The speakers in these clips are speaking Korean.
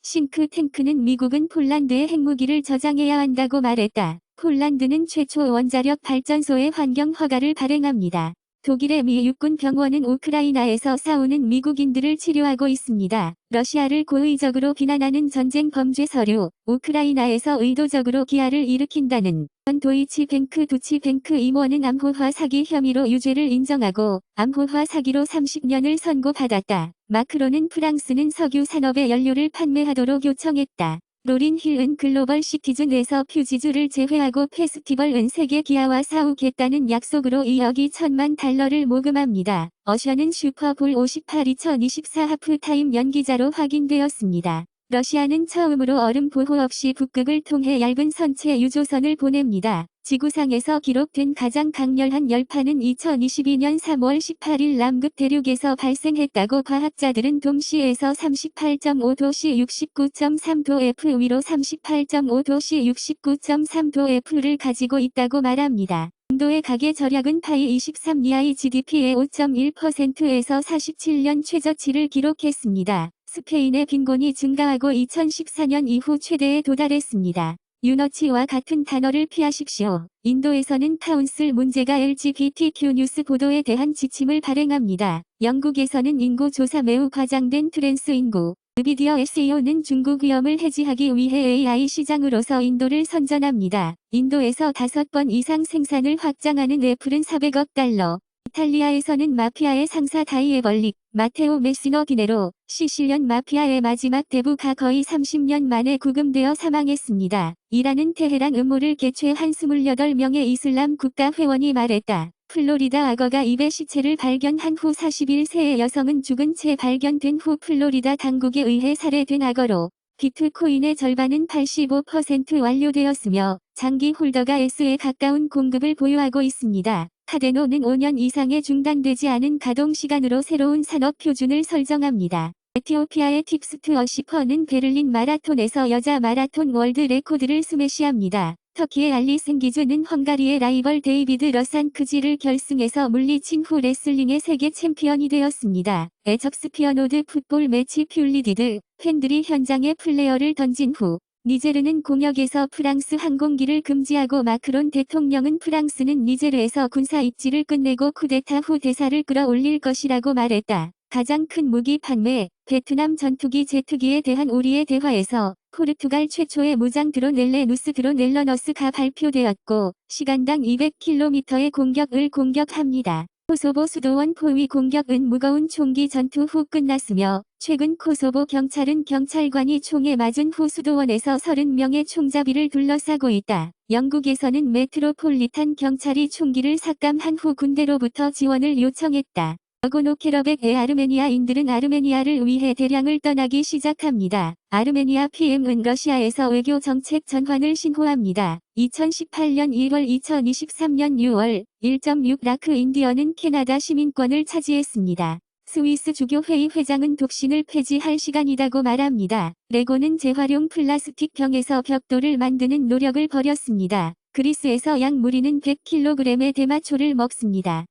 싱크탱크는 미국은 폴란드의 핵무기를 저장해야 한다고 말했다. 폴란드는 최초 원자력 발전소의 환경 허가를 발행합니다. 독일의 미 육군 병원은 우크라이나에서 싸우는 미국인들을 치료하고 있습니다. 러시아를 고의적으로 비난하는 전쟁 범죄 서류, 우크라이나에서 의도적으로 기아를 일으킨다는 도이치뱅크 두치뱅크 임원은 암호화 사기 혐의로 유죄를 인정하고 암호화 사기로 30년을 선고받았다. 마크론은 프랑스는 석유 산업에 연료를 판매하도록 요청했다. 로린 힐은 글로벌 시티즌에서 퓨지즈를 제외하고 페스티벌은 세계 기아와 싸우겠다는 약속으로 2억 2천만 달러를 모금합니다. 어셔는 슈퍼볼 58 2024 하프타임 연기자로 확인되었습니다. 러시아는 처음으로 얼음 보호 없이 북극을 통해 얇은 선체 유조선을 보냅니다. 지구상에서 기록된 가장 강렬한 열파는 2022년 3월 18일 남극 대륙에서 발생했다고 과학자들은 동시에서 38.5도씨 69.3도 F 위로 38.5도씨 69.3도 F를 가지고 있다고 말합니다. 인도의 가계 절약은 파이 23 이하의 GDP의 5.1%에서 47년 최저치를 기록했습니다. 스페인의 빈곤이 증가하고 2014년 이후 최대에 도달했습니다. 유너치와 같은 단어를 피하십시오. 인도에서는 카운슬 문제가 LGBTQ 뉴스 보도에 대한 지침을 발행합니다. 영국에서는 인구 조사 매우 과장된 트랜스 인구. 느비디어 SEO는 중국 위험을 해지하기 위해 AI 시장으로서 인도를 선전합니다. 인도에서 5번 이상 생산을 확장하는 애플은 400억 달러. 이탈리아에서는 마피아의 상사 다이에벌릭, 마테오 메시너 디네로, 시실리언 마피아의 마지막 대부가 거의 30년 만에 구금되어 사망했습니다. 이라는 테헤란 음모를 개최한 28명의 이슬람 국가 회원이 말했다. 플로리다 악어가 입에 시체를 발견한 후 41세의 여성은 죽은 채 발견된 후 플로리다 당국에 의해 살해된 악어로 비트코인의 절반은 85% 완료되었으며 장기 홀더가 S에 가까운 공급을 보유하고 있습니다. 카데노는 5년 이상의 중단되지 않은 가동 시간으로 새로운 산업 표준을 설정합니다. 에티오피아의 팁스트 어시퍼는 베를린 마라톤에서 여자 마라톤 월드 레코드를 스매시합니다. 터키의 알리 생기즈는 헝가리의 라이벌 데이비드 러산크지를 결승에서 물리친 후 레슬링의 세계 챔피언이 되었습니다. 에적스피어노드 풋볼 매치 퓰리디드 팬들이 현장에 플레어를 던진 후 니제르는 공역에서 프랑스 항공기를 금지하고 마크론 대통령은 프랑스는 니제르에서 군사 입지를 끝내고 쿠데타 후 대사를 끌어올릴 것이라고 말했다. 가장 큰 무기 판매, 베트남 전투기 제트기에 대한 우리의 대화에서 포르투갈 최초의 무장 드론 엘레누스 드론 엘러너스가 발표되었고 시간당 200km의 공격을 공격합니다. 코소보 수도원 포위 공격은 무거운 총기 전투 후 끝났으며 최근 코소보 경찰은 경찰관이 총에 맞은 후 수도원에서 30명의 총잡이를 둘러싸고 있다. 영국에서는 메트로폴리탄 경찰이 총기를 삭감한 후 군대로부터 지원을 요청했다. 어고노 캐러백의 아르메니아인들은 아르메니아를 위해 대량을 떠나기 시작합니다. 아르메니아 PM은 러시아에서 외교 정책 전환을 신호합니다. 2018년 1월 2023년 6월 1.6 라크 인디언은 캐나다 시민권을 차지했습니다. 스위스 주교회의 회장은 독신을 폐지할 시간이라고 말합니다. 레고는 재활용 플라스틱 병에서 벽돌을 만드는 노력을 벌였습니다. 그리스에서 양 무리는 100kg의 대마초를 먹습니다.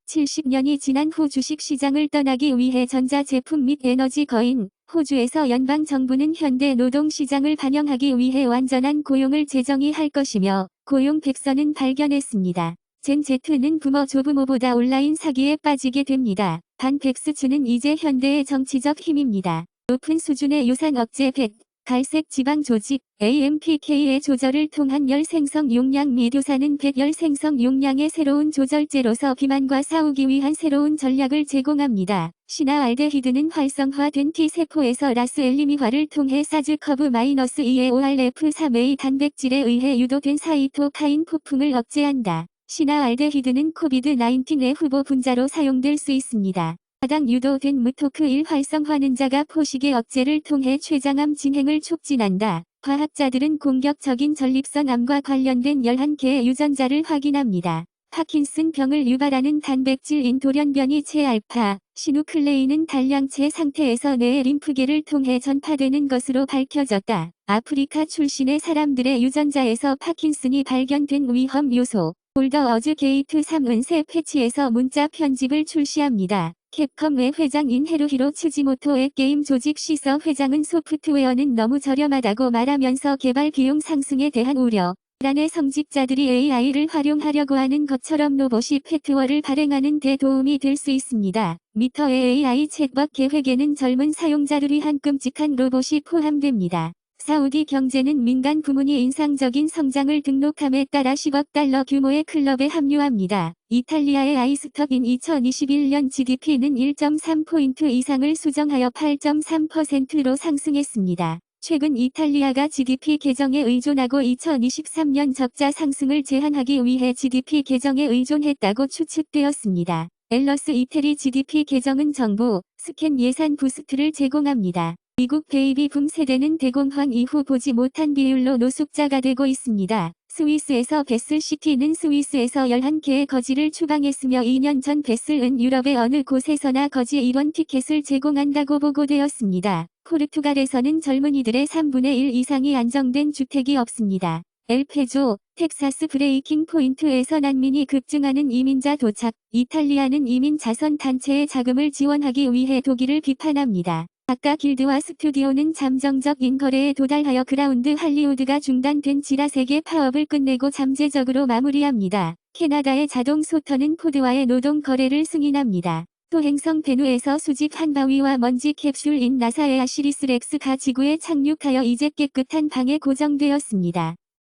70년이 지난 후 주식시장을 떠나기 위해 전자제품 및 에너지 거인, 호주에서 연방정부는 현대 노동시장을 반영하기 위해 완전한 고용을 재정의할 것이며 고용 백서는 발견했습니다. 젠 Z는 부모 조부모보다 온라인 사기에 빠지게 됩니다. 반 백스추는 이제 현대의 정치적 힘입니다. 높은 수준의 유산 억제 100. 갈색 지방 조직 AMPK의 조절을 통한 열 생성 용량 및 유산은 100열 생성 용량의 새로운 조절제로서 비만과 싸우기 위한 새로운 전략을 제공합니다. 시나알데히드는 활성화된 T세포에서 라스엘리미화를 통해 사즈커브-2의 ORF3의 단백질에 의해 유도된 사이토카인 폭풍을 억제한다. 시나알데히드는 코비드-19의 후보 분자로 사용될 수 있습니다. 하당 유도된 무토크1 활성화는 자가 포식의 억제를 통해 췌장암 진행을 촉진한다. 과학자들은 공격적인 전립선암과 관련된 11개의 유전자를 확인합니다. 파킨슨 병을 유발하는 단백질인 돌연변이 체알파, 시누클레인은 단량체 상태에서 뇌의 림프계를 통해 전파되는 것으로 밝혀졌다. 아프리카 출신의 사람들의 유전자에서 파킨슨이 발견된 위험 요소. 볼더 어즈 게이트 3은 새 패치에서 문자 편집을 출시합니다. 캡콤의 회장인 헤루히로 츠지모토의 게임 조직 시서 회장은 소프트웨어는 너무 저렴하다고 말하면서 개발 비용 상승에 대한 우려, 란의 성직자들이 AI를 활용하려고 하는 것처럼 로봇이 패트워를 발행하는 데 도움이 될 수 있습니다. 미터의 AI 챗봇 계획에는 젊은 사용자를 위한 끔찍한 로봇이 포함됩니다. 사우디 경제는 민간 부문이 인상적인 성장을 등록함에 따라 10억 달러 규모의 클럽에 합류합니다. 이탈리아의 아이스톱인 2021년 GDP는 1.3포인트 이상을 수정하여 8.3%로 상승했습니다. 최근 이탈리아가 GDP 개정에 의존하고 2023년 적자 상승을 제한하기 위해 GDP 개정에 의존했다고 추측되었습니다. 앨러스 이태리 GDP 개정은 정부, 스캔 예산 부스트를 제공합니다. 미국 베이비 붐 세대는 대공황 이후 보지 못한 비율로 노숙자가 되고 있습니다. 스위스에서 베슬시티는 스위스에서 11개의 거지를 추방했으며 2년 전 베슬은 유럽의 어느 곳에서나 거지 1원 티켓을 제공한다고 보고되었습니다. 포르투갈에서는 젊은이들의 3분의 1 이상이 안정된 주택이 없습니다. 엘페조, 텍사스 브레이킹 포인트에서 난민이 급증하는 이민자 도착. 이탈리아는 이민 자선 단체의 자금을 지원하기 위해 독일을 비판합니다. 작가 길드와 스튜디오는 잠정적인 거래에 도달하여 그라운드 할리우드가 중단된 지라 세계 파업을 끝내고 잠재적으로 마무리합니다. 캐나다의 자동 소터는 포드와의 노동 거래를 승인합니다. 또 행성 베누에서 수집한 바위와 먼지 캡슐인 나사의 아시리스 렉스가 지구에 착륙하여 이제 깨끗한 방에 고정되었습니다.